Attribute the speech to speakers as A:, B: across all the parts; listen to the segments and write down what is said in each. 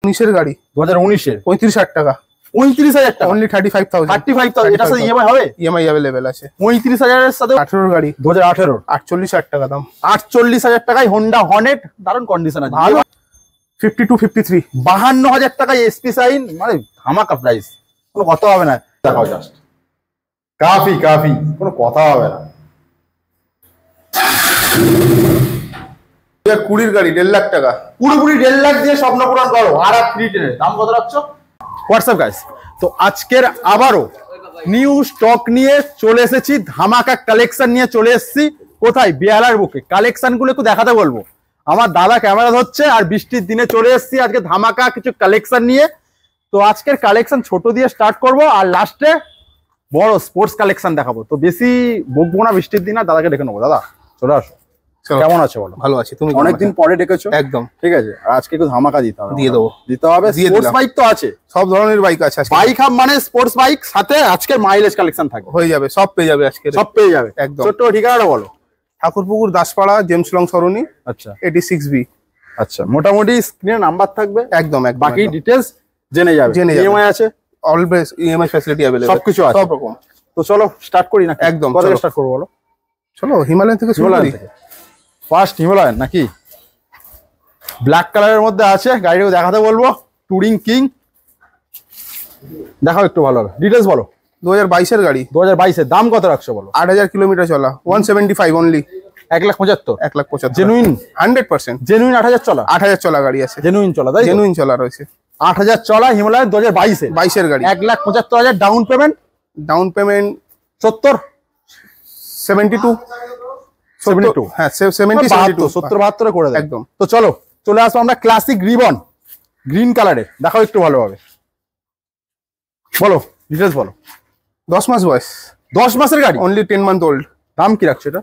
A: 19 গাড়ি
B: 2019
A: 35,000 টাকা
B: 35,000 টাকা
A: অনলি 35,000
B: 35,000 এটা সাথে ইএমআই হবে
A: ইএমআই अवेलेबल আছে
B: 35,000 এর সাথে
A: 18 গাড়ি
B: 2018
A: 48,000 টাকা দাম
B: 48,000 টাকায় হোন্ডা হর্নেট দারুণ কন্ডিশন আছে
A: ভালো 52 53
B: 52,000 টাকায় এসপি সাইন মানে ধামাকা প্রাইস কোনো কথা হবে না দেখাও জাস্ট কাফি কোনো কথা হবে না
A: 2020 গাড়ি 1.5 লাখ টাকা
B: পুরোপুরি 1.5 লাখ দিয়ে স্বপ্ন পূরণ করো আর 310 দাম কত রাখছো হোয়াটসঅ্যাপ গাইস তো আজকের আবারও নিউ স্টক নিয়ে চলে এসেছি ধামাকা কালেকশন নিয়ে চলে এসেছি কোথায় বেহালার বুকে কালেকশন গুলো একটু দেখাতে বলবো আমার দাদা ক্যামেরা ধরছে আর বৃষ্টির দিনে চলে এসেছি আজকে ধামাকা কিছু কালেকশন নিয়ে তো আজকের কালেকশন ছোট দিয়ে স্টার্ট করব আর লাস্টে বড় স্পোর্টস কালেকশন দেখাবো তো বেশি বকবো না বৃষ্টির দিন আর দাদাকে ডেকে নেবো দাদা চলে আসো কেমন আছো বলো
A: ভালো আছি তুমি
B: অনেকদিন পরে ডেকেছো
A: একদম
B: ঠিক আছে আর আজকে একটু ধামাকা দিতে হবে
A: দিয়ে দেবো
B: স্পোর্টস বাইক তো আছে
A: সব ধরনের বাইক আছে
B: বাইক হাব মানে স্পোর্টস বাইক সাথে আজকে মাইলেজ কালেকশন থাকবে
A: হয়ে যাবে সব পেয়ে যাবে আজকে
B: সব পেয়ে যাবে
A: একদম
B: ছোট্ট ঠিকানাটা বলো
A: ঠাকুরপুকুর দাসপাড়া জেমস লং সরণি
B: আচ্ছা
A: 86B
B: আচ্ছা মোটামুটি স্ক্রিনে নাম্বার থাকবে
A: একদম
B: বাকি ডিটেইলস জেনে যাবে ইএমআই আছে
A: অলওয়েজ ইএমআই ফ্যাসিলিটি अवेलेबल
B: সবকিছু আছে
A: সব রকম
B: তো চলো স্টার্ট করি না
A: একদম
B: কত স্টার্ট করব বলো
A: চলো হিমালয়ান থেকে শুরু করি
B: ফার্স্ট হিমালয়ান নাকি ব্ল্যাক কালারের মধ্যে আছে গাড়িটাকে দেখাতে বলবো টুরিং কিং দেখাও একটু ভালো হবে ডিটেইলস বলো
A: 2022 এর গাড়ি
B: 2022 এর দাম কত রাখছো বলো
A: 8000 কিলোমিটার চলা 175 অনলি
B: 1,75,000
A: 1,75,000
B: জেনুইন
A: 100%
B: জেনুইন 8,000 চলা
A: 8000 চলা গাড়ি আছে
B: জেনুইন চলা তাই
A: জেনুইন চলা রয়েছে
B: 8,000 চলা হিমালয়ান 2022
A: এর গাড়ি
B: 1,75,000 ডাউন পেমেন্ট 70
A: 72 হ্যাঁ
B: 70 72 করে দেয়
A: একদম
B: তো চলো চলে আসবো আমরা ক্লাসিক রিবন গ্রিন কালারের দেখাও একটু ভালোভাবে বলো ডিটেইলস বলো
A: 10 মাস বয়স
B: 10 মাসের গাড়ি
A: অনলি 10 মান্থ ওল্ড
B: দাম কি রাখছো এটা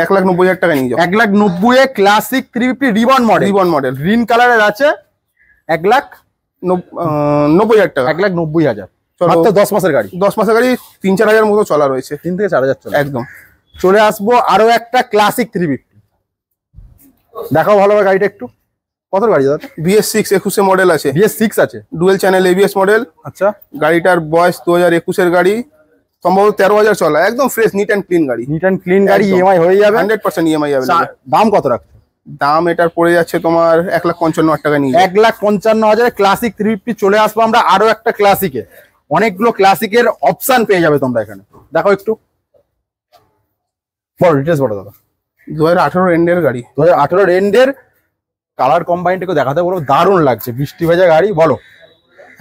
A: 1,90,000 টাকা নিয়ে যাও
B: 1,90,000 এ ক্লাসিক 350 রিবন মডেল গ্রিন কালারের আছে
A: 1,90,000 টাকা
B: 1,90,000 মাত্র 10 মাসের গাড়ি
A: 10 মাসের গাড়ি 3-4 হাজার মতো চলা রয়েছে
B: 3 থেকে 4,000 চলা
A: একদম
B: চলে আসবো আরো একটা ক্লাসিক 350 দেখাও ভালোভাবে গাড়িটা একটু কত গাড়ি দাদা
A: BS6 21 মডেল আছে
B: BS6 আছে
A: ডুয়েল চ্যানেল ABS মডেল
B: আচ্ছা
A: গাড়িটার বয়স 2021 এর গাড়ি সম্ভবত 13,000 চলা একদম ফ্রেশ নিট এন্ড ক্লিন গাড়ি
B: ইএমআই হয়ে যাবে
A: 100% ইএমআই अवेलेबल
B: দাম কত রাখছো
A: দাম এটার পড়ে যাচ্ছে তোমার 1,55,000 টাকা নিয়ে
B: 1,55,000 ক্লাসিক 350 চলে আসবো আমরা আরো একটা ক্লাসিকে অনেকগুলো ক্লাসিকের অপশন পেয়ে যাবে তোমরা এখানে দেখো একটু বড় ডিটেইলস বড় দাদা
A: 2018 এন্ডের গাড়ি
B: 2018 এন্ডের কালার কম্বাইনটাকে দেখাতে বলো দারুণ লাগছে বৃষ্টি ভেজা গাড়ি বলো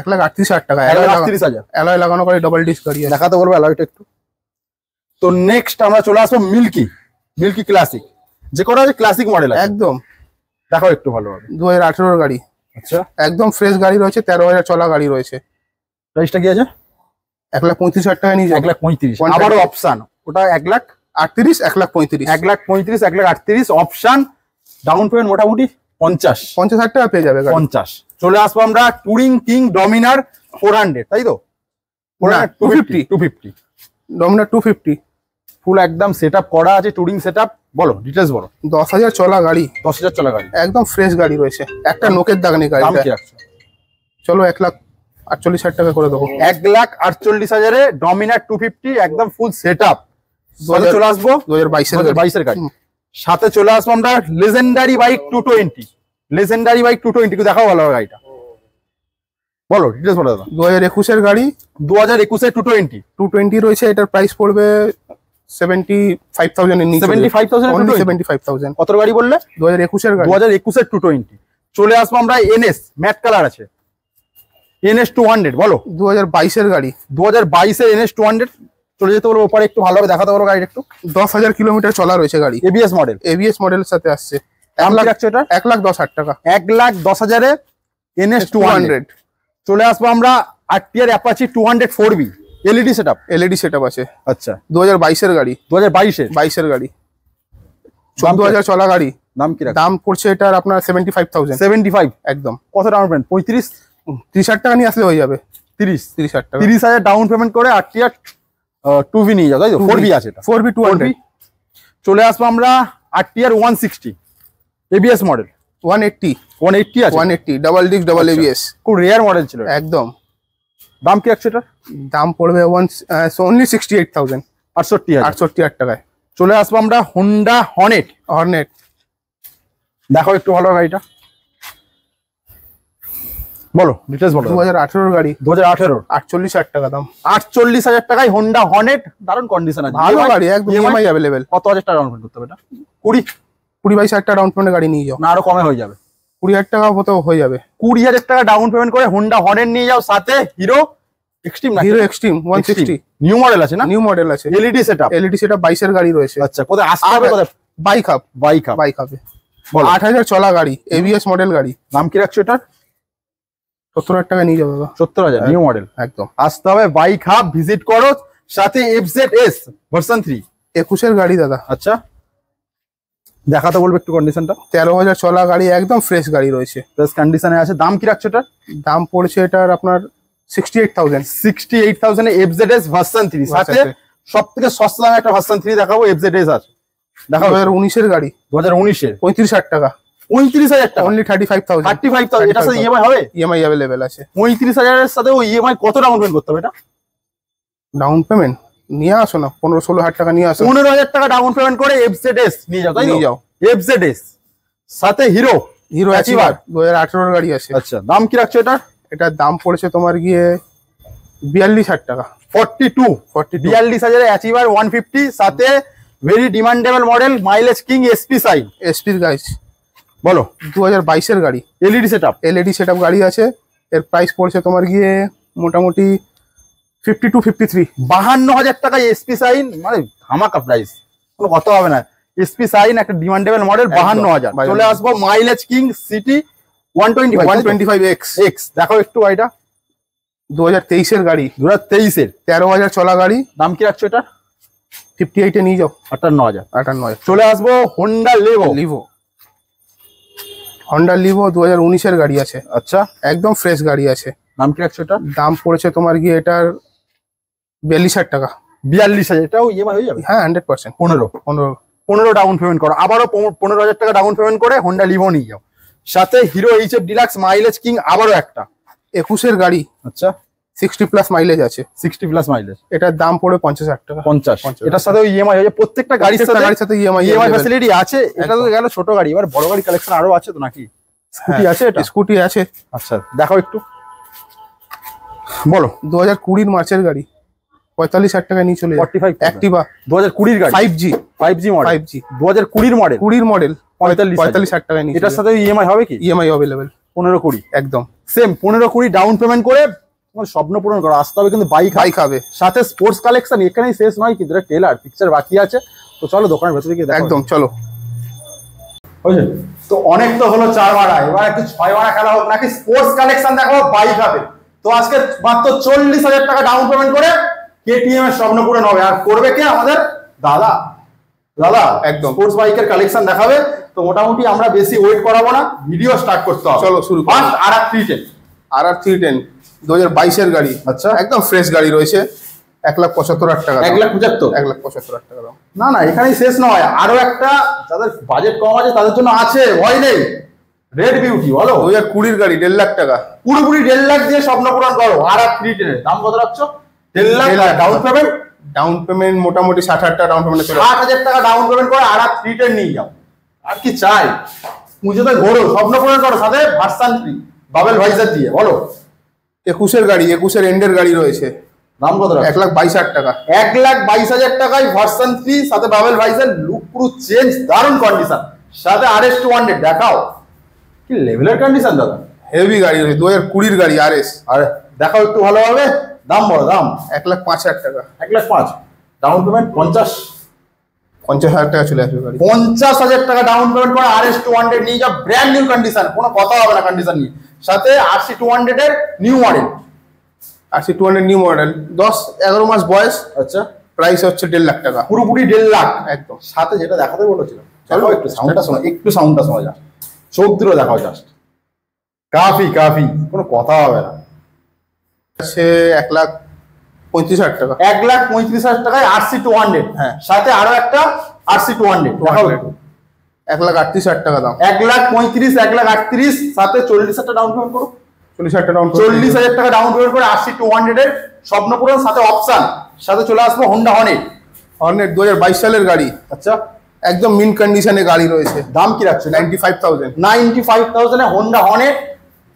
A: 1,38,000 টাকা
B: 1,38,000
A: অ্যালয় লাগানো করে ডাবল ডিস্ক গাড়ি
B: দেখাতে বলবো অ্যালয়টা একটু তো নেক্সট আমরা চলে আসবো মিল্কি ক্লাসিক যে কোনো ক্লাসিক মডেল
A: একদম
B: দেখাও একটু ভালোভাবে
A: 2018 গাড়ি
B: আচ্ছা
A: একদম ফ্রেশ গাড়ি রয়েছে 13,000 চলা গাড়ি রয়েছে
B: প্রাইসটা কি আছে
A: 1,35,000 টাকা নিয়ে
B: 1,35,000 আবারও অপশন ওটা
A: 1,38,000 1,35,000
B: 1,35,000 অপশন ডাউন পেমেন্ট মোটামুটি
A: 50,000 টাকা পেয়ে যাবে
B: 50 চলে আসবো আমরা টুরিং কিং ডমিনার 400 তাই তো 250
A: ডমিনার 250
B: ফুল একদম সেটআপ করা আছে টুরিং সেটআপ বলো ডিটেইলস বলো
A: 10,000 চলা গাড়ি
B: 10,000 চলা গাড়ি
A: একদম ফ্রেশ গাড়ি রয়েছে একটা নোকের দাগ নেই গাড়িটা
B: দাম কি রাখছো
A: চলো 1,48,000 টাকা করে দেবো
B: 1,48,000 এ ডমিনার 250 একদম ফুল সেটআপ চলে আসবো 2022 এর গাড়ি সাথে চলে আসবো আমরা লেজেন্ডারি বাইক 220 কে দেখাও ভালো গাড়িটা বলো ডিটেইলস বলো দাদা
A: 2021 এর গাড়ি
B: 2021 এর 220
A: রয়েছে এটার প্রাইস পড়বে 75,000 এর নিচে 75,000
B: কত গাড়ি বললে
A: 2021 এর গাড়ি
B: 2021 এর 220 চলে আসবো আমরা NS ম্যাট কালার আছে NS 200 বলো
A: 2022 এর গাড়ি
B: 2022 এর NS 200 চলে যেতে বলবো ওপরে একটু ভালোভাবে দেখাতে বলো গাড়ি একটু
A: 10,000 কিলোমিটার চলা রয়েছে গাড়ি ABS মডেলের সাথে আসছে 1,10,000 টাকা
B: 1,10,000 এ NS 200 চলে আসবো আমরা RTR Apache 200 4B LED setup আছে আচ্ছা
A: 2022 এর গাড়ি
B: 22
A: এর গাড়ি 14,000 চলা গাড়ি
B: দাম কি
A: দাম পড়ছে এটার আপনার 75,000
B: একদম কত ডাউন পেমেন্ট
A: 30,000 টাকা নিয়ে আসলে হয়ে যাবে
B: 30,000 টাকা 30,000 ডাউন পেমেন্ট করে RTR 2V নিয়ে যাও তাই তো 4B আছে এটা
A: 4B 200
B: চলে আসবো আমরা RTR 160 ABS মডেল
A: 180
B: 180 আছে,
A: 180 ডাবল ডিস্ক ডাবল এবিএস,
B: খুব রেয়ার মডেল ছিল।
A: একদম।
B: দাম কি আছে এটা?
A: দাম পড়বে অনলি 68,000,
B: 68,000
A: টাকায়।
B: চলে আসবো আমরা হোন্ডা হর্নেট।
A: হর্নেট
B: দেখো একটু ভালো গাড়িটা, বলো ডিটেলস বলো।
A: 2018 গাড়ি,
B: 2018,
A: 48,000 টাকা দাম।
B: 48,000 টাকায় হোন্ডা হর্নেট, দারুণ কন্ডিশন আছে,
A: ভালো গাড়ি, একদম ইএমআই অ্যাভেলেবেল।
B: কত হাজার টাকা ডাউন পেমেন্ট করতে হবে এটা?
A: 20-22,000 টাকা ডাউন পেমেন্টে গাড়ি নিয়ে যাও,
B: না আরো কমে হয়ে যাবে?
A: 20,000 টাকা মতো হয়ে যাবে।
B: 20,000 টাকা ডাউন পেমেন্ট করে হোন্ডা হর্নেট নিয়ে যাও, সাথে Hero Xtreme,
A: Hero Xtreme 160
B: new model আছে না?
A: নিউ মডেল আছে,
B: এলইডি সেটআপ।
A: এলইডি সেটআপ 22 এর গাড়ি রয়েছে।
B: আচ্ছা, কোথায় আসতে হবে? কোথায়?
A: বাইক হাব,
B: বাইক
A: হবে। 8,000 চলা গাড়ি, এবিএস মডেল গাড়ি।
B: নাম কি রাখছো এটা?
A: 70,000 টাকা নিয়ে যাবো দাদা।
B: 70,000 নিউ মডেল,
A: একদম।
B: আসতে হবে বাইক হাব, ভিজিট করো, সাথে এফজেডএস ভার্সন 3
A: 21 এর গাড়ি দাদা।
B: আচ্ছা, দেখাতে বলবো একটু কন্ডিশনটা।
A: 13,000 চলা গাড়ি, একদম ফ্রেশ গাড়ি রয়েছে,
B: প্লাস কন্ডিশনে আছে। দাম কি রাখছো এটা?
A: দাম পড়ছে এটার আপনার 68,000,
B: 68,000 এ এফজেডএস ভার্সন 3, সাথে সবথেকে সস্তা দামে একটা ভার্সন 3 দেখাবো, এফজেডএস আছে। দেখাবো
A: 2019 এর গাড়ি,
B: 2019 এর
A: 35,000 টাকা,
B: 35,000 টাকা,
A: অনলি 35,000।
B: 35,000 এটার সাথে ইএমআই হবে?
A: ইএমআই অ্যাভেলেবেল আছে।
B: 35,000 এর সাথে ওই ইএমআই কত ডাউন পেমেন্ট করতে হবে এটা?
A: ডাউন পেমেন্ট নিয়ে আসো না, 15-16,000 টাকা নিয়ে আসো।
B: 15,000 টাকা ডাউন পেমেন্ট করে এফজেডএস নিয়ে যাও, তাই
A: নিয়ে যাও।
B: এফজেডএস সাথে হিরো
A: অ্যাচিভার 2018 এর গাড়ি আছে।
B: আচ্ছা, দাম কি রাখছো এটা?
A: এটার দাম পড়েছে তোমার গিয়ে 42,000 টাকা,
B: 42 42,000 এ অ্যাচিভার 150, সাথে very demandable model, mileage king, SP Shine.
A: এসপির গাড়ি,
B: বলো।
A: 2022 এর গাড়ি,
B: এলইডি সেটআপ,
A: এলইডি সেটআপ গাড়ি আছে। এর প্রাইস পড়ছে তোমার গিয়ে মোটামুটি 52-53।
B: 52,000 টাকা এসপি সাইন, মানে ধামাকা প্রাইস, কোনো কথা হবে না। এসপি সাইন একটা ডিমান্ডেবল মডেল, 52,000। চলে আসবো মাইলেজ কিং সিটি
A: 125X।
B: দেখো একটু গাড়িটা,
A: 2023 এর গাড়ি,
B: 2023 এর
A: 13,000 চলা গাড়ি।
B: দাম কি রাখছো এটা?
A: 58 এ নিয়ে যাও,
B: 58,000।
A: 58,000।
B: চলে আসবো হোন্ডা লিভো।
A: হন্ডা লিভো 2019 এর গাড়ি আছে।
B: আচ্ছা,
A: একদম ফ্রেশ গাড়ি আছে।
B: নাম কি রাখছো এটা?
A: দাম পড়েছে তোমার গিয়ে এটার 42,000 টাকা।
B: 42,000, এটাও ইএমআই হয়ে যাবে?
A: হ্যাঁ, 100%।
B: 15 ডাউন পেমেন্ট করো, আবারও 15,000 টাকা ডাউন পেমেন্ট করে হোন্ডা লিভো নিয়ে যাও, সাথে hero HF deluxe, mileage king আবারও একটা।
A: 21 এর গাড়ি,
B: আচ্ছা,
A: 60+ মাইলেজ আছে।
B: 60+ মাইলেজ,
A: এটার দাম পড়ে 50,000 টাকা।
B: 50। এটার সাথে ইএমআই হয়ে যাবে, প্রত্যেকটা গাড়ির সাথে
A: ইএমআই
B: ফ্যাসিলিটি আছে। এটা তো গেল ছোট গাড়ি, এবার বড় গাড়ি কালেকশন আরো আছে তো নাকি? স্কুটি আছে? এটা
A: স্কুটি আছে।
B: আচ্ছা, দেখো একটু, বলো।
A: 2020 মার্চের গাড়ি, 45,000 টাকা নিয়ে চলে
B: 45
A: অ্যাক্টিভা
B: 2020 গাড়ি,
A: 5G
B: model,
A: 5G
B: 2020 model,
A: 20 model,
B: 45,000
A: টাকা নিয়ে।
B: এটার সাথে ইএমআই হবে কি?
A: ইএমআই অ্যাভেলেবেল,
B: 15-20
A: একদম
B: সেম। 15-20 ডাউন পেমেন্ট করে তোমার স্বপ্ন পূরণ করো। আসতে হবে কিন্তু বাইক
A: হবে,
B: সাথে স্পোর্টস কালেকশন। এখানেই শেষ নয় কিন্তু, টেলার পিকচার বাকি আছে। তো চলো দোকানের ভেতরে গিয়ে দেখো।
A: একদম, চলো।
B: তো অনেক তো হলো 4 ভাড়া, এবার একটু 6 ভাড়া খেলা হোক নাকি? স্পোর্টস কালেকশন দেখো, বাইক হবে। তো আজকে মাত্র 40,000 টাকা ডাউন পেমেন্ট করে কেটিএম এর স্বপ্ন পূরণ হবে। আর করবে কে? আমাদের দাদা। একদম স্পোর্টস বাইকের কালেকশন দেখাবে। তো মোটামুটি আমরা বেশি ওয়েট করাবো না, ভিডিও স্টার্ট করতে হবে।
A: চলো শুরু করি। RR310 2022 এর গাড়ি।
B: আচ্ছা,
A: একদম ফ্রেশ গাড়ি রয়েছে। 1,75,000 টাকা,
B: 1,75,000,
A: 1,75,000 টাকা দাম।
B: না এখানেই শেষ নয়, আরো একটা যাদের বাজেট কম আছে তাদের জন্য আছে, ভয় নেই। রেড বিউটি, বলো।
A: 2020 গাড়ি, 1.5 লাখ টাকা,
B: পুরোপুরি 1.5 লাখ দিয়ে স্বপ্ন পূরণ করো। RR310 এর দাম কত রাখছো? 1.5 লাখ।
A: ডাউন পেমেন্ট মোটামুটি 60,000 টাকা ডাউন পেমেন্ট,
B: 60,000 টাকা ডাউন পেমেন্ট করে RR310 নিয়ে যাও। আর কি চাই? পুজোতে ঘোরো, স্বপ্ন পূরণ করো, সাথে ভার্সন 3 বাবেল ভাইজার দিয়ে। বলো।
A: 21 এর গাড়ি, 21 এর এন্ডের গাড়ি রয়েছে।
B: দাম কত?
A: 1,22,000 টাকা,
B: 1,22,000 টাকায় ভার্সন 3, সাথে বাবেল ভাইজার, লুক পুরো চেঞ্জ, দারুণ কন্ডিশন, সাথে RS200 দেখাও। কি লেভেলের কন্ডিশন দাদা,
A: হেভি গাড়ি রয়েছে। 2020 গাড়ি RS।
B: আর দেখাও একটু ভালোভাবে। দাম বড়, দাম
A: 1,05,000 টাকা,
B: 1,05,000 ডাউন পেমেন্ট,
A: 50,000 টাকা চলে আসবে গাড়ি।
B: 50,000 টাকা ডাউন পেমেন্ট করে RS200 নিয়ে যাও, ব্র্যান্ড নিউ কন্ডিশন, কোনো কথা হবে না কন্ডিশন নিয়ে। সাথে RC200 এর new model,
A: RC200 new model, 10-11 মাস বয়স।
B: আচ্ছা,
A: প্রাইস হচ্ছে 1.5 লাখ টাকা,
B: পুরোপুরি 1.5 লাখ
A: একদম।
B: সাথে যেটা দেখাতে বলেছিলাম, চলো একটু সাউন্ডটা শোনো, একটু সাউন্ডটা শোনা যাক, চোখ দুটো দেখাও জাস্ট। কাফি, কোনো কথা হবে না।
A: সে 1,35,000 টাকা,
B: 1,35,000 টাকায় RC200,
A: হ্যাঁ,
B: সাথে আরো একটা RC200 দেখাও একটু।
A: 1,38,000 টাকা দাম।
B: 1,35,000, 1,38,000, সাথে 40,000 টাকা ডাউন পেমেন্ট করো।
A: 40,000 টাকা ডাউন।
B: 40,000 টাকা ডাউন পেমেন্ট করে 80-200 এর স্বপ্নপুরন, সাথে অপশন, সাথে চলে আসবো হোন্ডা হর্নেট।
A: হর্নেট 2022 সালের গাড়ি,
B: আচ্ছা
A: একদম মিন কন্ডিশনে গাড়ি রয়েছে।
B: দাম কি রাখছো?
A: 95,000।
B: 95,000 এ হোন্ডা হর্নেট,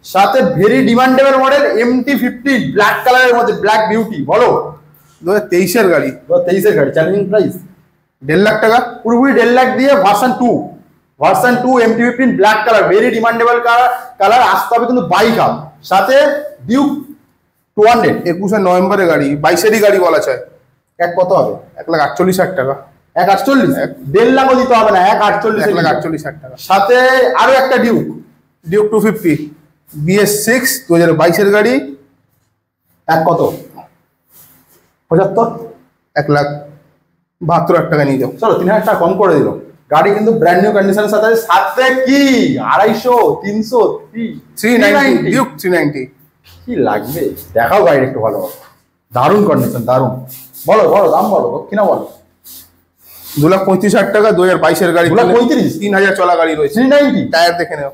B: সাথে very demandable model MT-15 black কালারের মধ্যে, ব্ল্যাক বিউটি। বলো
A: 2023 এর গাড়ি,
B: 2023 এর গাড়ি, চ্যালেঞ্জিং প্রাইস
A: 1.5 লাখ টাকা।
B: পুরোপুরি 1.5 লাখ দিয়ে version 2 MT-15 black colour, very demandable colour. আসতে হবে কিন্তু বাইক আপ, সাথে ডিউক 200।
A: 21 নভেম্বরের গাড়ি, 22 গাড়ি বলা চায়।
B: এক কত হবে?
A: 1,48,000 টাকা।
B: 1,48,000, 1.5 লাখও দিতে হবে না, 1,48,000।
A: 1,48,000 টাকা।
B: সাথে আরো একটা ডিউক
A: 250 BS6 2022 এর গাড়ি।
B: এক কত? 75।
A: 1,72,000 টাকা নিয়ে যাও।
B: চলো 3,000 টাকা কম করে দিল। গাড়ি কিন্তু ব্র্যান্ড নিউ কন্ডিশনের সাথে, সাথে কি 250, 300,
A: 390 ডিউক 390।
B: কি লাগবে দেখাও গাড়ি একটু ভালো। দারুণ কন্ডিশন, দারুণ। বলো বলো দাম বলো, কিনা বলো।
A: 2,35,000 টাকা 2022 এর গাড়ি।
B: 2,35,000?
A: 3,000 চলা গাড়ি রয়েছে।
B: 390
A: টায়ার দেখে নাও,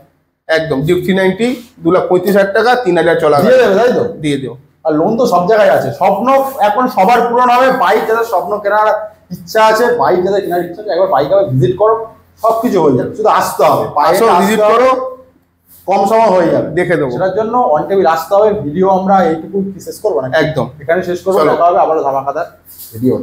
A: একদম ডিউক 390, 2,35,000 টাকা, 3,000 চলা
B: দিয়ে
A: গাড়ি।
B: দেবে, তাই তো?
A: দিয়ে দিও।
B: আর লোন তো সব জায়গায় আছে। স্বপ্ন এখন সবার পূরণ হবে। বাইক যাদের স্বপ্ন কেনার ইচ্ছা আছে, বাইক যাদের কেনার ইচ্ছা আছে, একবার বাইক ভিজিট করো, সবকিছু হয়ে যাবে। শুধু আসতে হবে,
A: ভিজিট করো,
B: কম সময় হয়ে যাবে,
A: দেখে দেবো।
B: সেটার জন্য অন টেবিল আসতে হবে। ভিডিও আমরা এইটুকু শেষ করবো না,
A: একদম
B: এখানে শেষ করবো। দেখা হবে আবারও ধামাকাদার ভিডিও।